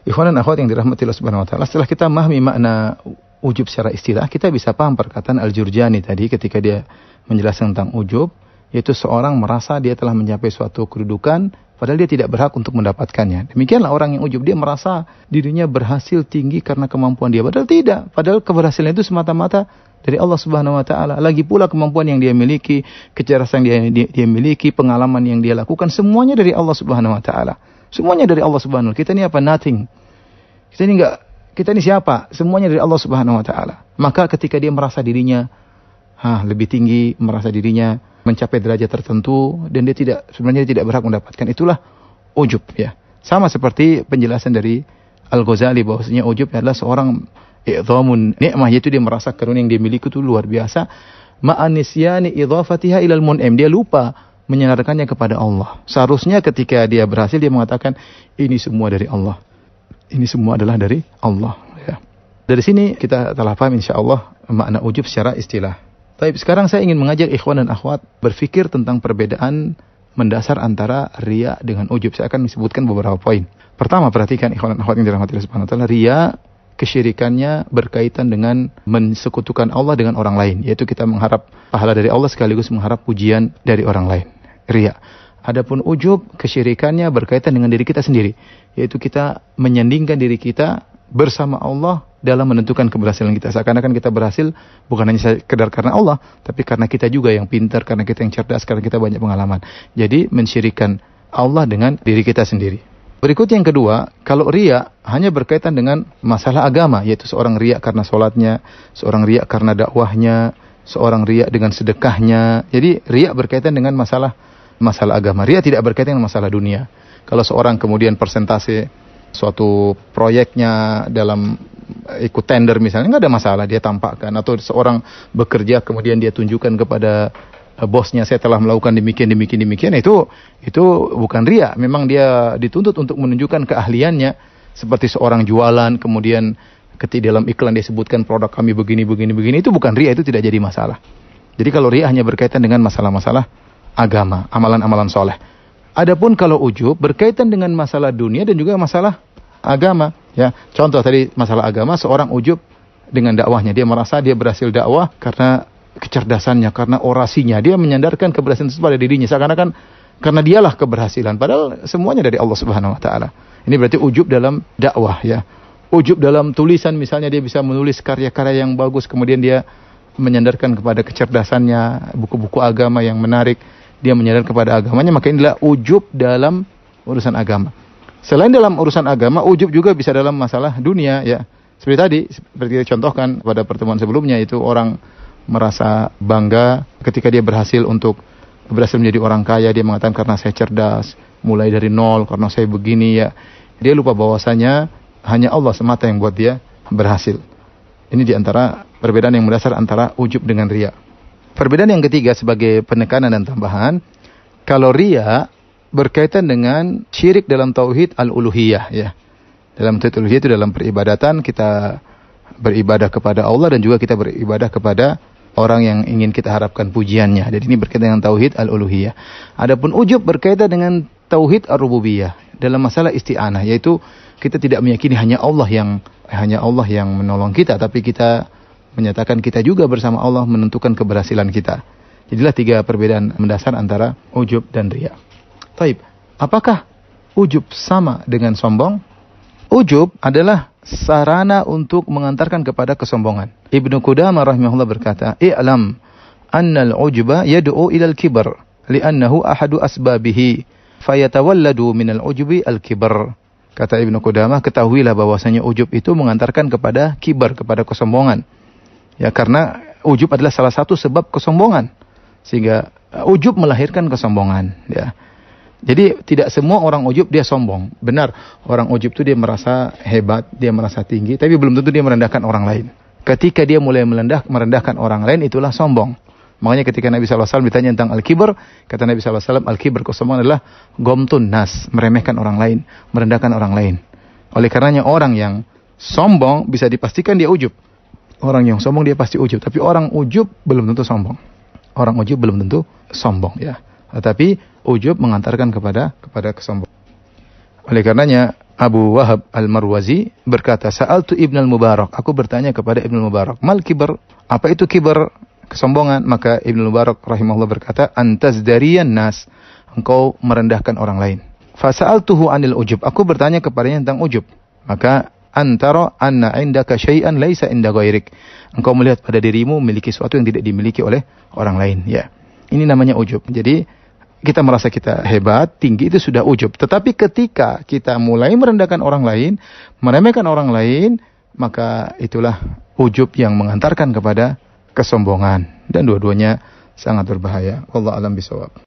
Ikhwan dan akhwat yang dirahmati Allah Subhanahu wa taala, setelah kita memahami makna ujub secara istilah, kita bisa paham perkataan Al-Jurjani tadi ketika dia menjelaskan tentang ujub, yaitu seorang merasa dia telah mencapai suatu kedudukan padahal dia tidak berhak untuk mendapatkannya. Demikianlah orang yang ujub, dia merasa dirinya berhasil tinggi karena kemampuan dia, padahal tidak. Padahal keberhasilan itu semata-mata dari Allah Subhanahu wa taala. Lagi pula kemampuan yang dia miliki, kecerdasan yang dia miliki, pengalaman yang dia lakukan, semuanya dari Allah Subhanahu wa taala. Semuanya dari Allah Subhanahu wa taala. Kita ini apa? Nothing. Kita ini siapa? Semuanya dari Allah Subhanahu wa taala. Maka ketika dia merasa dirinya lebih tinggi, merasa dirinya mencapai derajat tertentu dan dia sebenarnya tidak berhak mendapatkan, itulah ujub ya. Sama seperti penjelasan dari Al-Ghazali bahwasanya ujub adalah seorang i'dhamun ni'mah, yaitu dia merasa karunia yang dia miliki itu luar biasa, ma'anisyani idhafatiha ilal mun'im, dia lupa menyandarkannya kepada Allah. Seharusnya ketika dia berhasil dia mengatakan ini semua dari Allah. Ini semua adalah dari Allah ya. Dari sini kita telah paham insyaallah makna ujub secara istilah. Baik, sekarang saya ingin mengajak ikhwan dan akhwat berfikir tentang perbedaan mendasar antara riya dengan ujub. Saya akan sebutkan beberapa poin. Pertama, perhatikan ikhwan dan akhwat yang dirahmati Allah Subhanahu wa taala, riya kesyirikannya berkaitan dengan mensekutukan Allah dengan orang lain, yaitu kita mengharap pahala dari Allah sekaligus mengharap pujian dari orang lain. Riya. Adapun ujub, kesyirikannya berkaitan dengan diri kita sendiri, yaitu kita menyandingkan diri kita bersama Allah dalam menentukan keberhasilan kita. Seakan-akan kita berhasil bukan hanya sekedar karena Allah, tapi karena kita juga yang pintar, karena kita yang cerdas, karena kita banyak pengalaman. Jadi mensyirikkan Allah dengan diri kita sendiri. Berikut yang kedua, kalau riya hanya berkaitan dengan masalah agama, yaitu seorang riya karena sholatnya, seorang riya karena dakwahnya, seorang riya dengan sedekahnya. Jadi riya berkaitan dengan masalah agama. Riya tidak berkaitan dengan masalah dunia. Kalau seorang kemudian persentase suatu proyeknya dalam ikut tender misalnya, nggak ada masalah dia tampakkan. Atau seorang bekerja kemudian dia tunjukkan kepada bosnya, saya telah melakukan demikian, itu bukan riya. Memang dia dituntut untuk menunjukkan keahliannya. Seperti seorang jualan kemudian ketika dalam iklan dia sebutkan produk kami begini, itu bukan riya, itu tidak jadi masalah. Jadi kalau riya hanya berkaitan dengan masalah-masalah agama, amalan-amalan soleh. Adapun kalau ujub berkaitan dengan masalah dunia dan juga masalah agama. Ya, contoh tadi masalah agama, seorang ujub dengan dakwahnya, dia merasa dia berhasil dakwah karena kecerdasannya, karena orasinya, dia menyandarkan keberhasilan itu pada dirinya, seakan-akan karena dialah keberhasilan, padahal semuanya dari Allah Subhanahu wa taala. Ini berarti ujub dalam dakwah ya. Ujub dalam tulisan, misalnya dia bisa menulis karya-karya yang bagus, kemudian dia menyandarkan kepada kecerdasannya, buku-buku agama yang menarik, dia menyadar kepada agamanya, maka inilah ujub dalam urusan agama. Selain dalam urusan agama, ujub juga bisa dalam masalah dunia ya. Seperti tadi, seperti kita contohkan pada pertemuan sebelumnya, itu orang merasa bangga ketika dia berhasil menjadi orang kaya. Dia mengatakan karena saya cerdas, mulai dari nol, karena saya begini ya. Dia lupa bahwasanya hanya Allah semata yang buat dia berhasil. Ini diantara perbedaan yang mendasar antara ujub dengan riya. Perbedaan yang ketiga sebagai penekanan dan tambahan, kalau riya berkaitan dengan syirik dalam tauhid al-uluhiyah ya. Dalam tauhid uluhiyah itu dalam peribadatan kita beribadah kepada Allah dan juga kita beribadah kepada orang yang ingin kita harapkan pujiannya. Jadi ini berkaitan dengan tauhid al-uluhiyah. Adapun ujub berkaitan dengan tauhid ar-rububiyah dalam masalah isti'anah, yaitu kita tidak meyakini hanya Allah yang menolong kita, tapi kita menyatakan kita juga bersama Allah menentukan keberhasilan kita. Jadilah tiga perbedaan mendasar antara ujub dan riya. Taib, apakah ujub sama dengan sombong? Ujub adalah sarana untuk mengantarkan kepada kesombongan. Ibnu Qudamah rahimahullah berkata, "I'lam annal ujba yad'u ilal kibar, li'annahu ahadu asbabihi, fayatawalladu minal ujbi al-kibar." Kata Ibnu Qudamah, ketahuilah bahwasanya ujub itu mengantarkan kepada kibar, kepada kesombongan. Ya, karena ujub adalah salah satu sebab kesombongan. Sehingga ujub melahirkan kesombongan, ya. Jadi tidak semua orang ujub dia sombong. Benar, orang ujub itu dia merasa hebat, dia merasa tinggi, tapi belum tentu dia merendahkan orang lain. Ketika dia mulai merendahkan orang lain, itulah sombong. Makanya ketika Nabi SAW ditanya tentang al-kibr, kata Nabi SAW, al-kibr, kesombongan adalah gomtun nas, meremehkan orang lain, merendahkan orang lain. Oleh karenanya orang yang sombong bisa dipastikan dia ujub. Orang yang sombong dia pasti ujub, tapi orang ujub belum tentu sombong. Orang ujub belum tentu sombong, ya. Tetapi ujub mengantarkan kepada kesombongan. Oleh karenanya Abu Wahab Al-Marwazi berkata, Sa'altu Ibn al-Mubarak, aku bertanya kepada Ibn al-Mubarak, mal kibar, apa itu kibar, kesombongan? Maka Ibn al-Mubarak rahimahullah berkata, antazdariyan nas, engkau merendahkan orang lain. Fa sa'altuhu anil ujub, aku bertanya kepadanya tentang ujub. Maka antara anna indaka syai'an laisa inda ghairik, engkau melihat pada dirimu memiliki sesuatu yang tidak dimiliki oleh orang lain, ya. Ini namanya ujub. Jadi kita merasa kita hebat, tinggi, itu sudah ujub. Tetapi ketika kita mulai merendahkan orang lain, meremehkan orang lain, maka itulah ujub yang mengantarkan kepada kesombongan. Dan dua-duanya sangat berbahaya. Wallahu a'lam bishawab.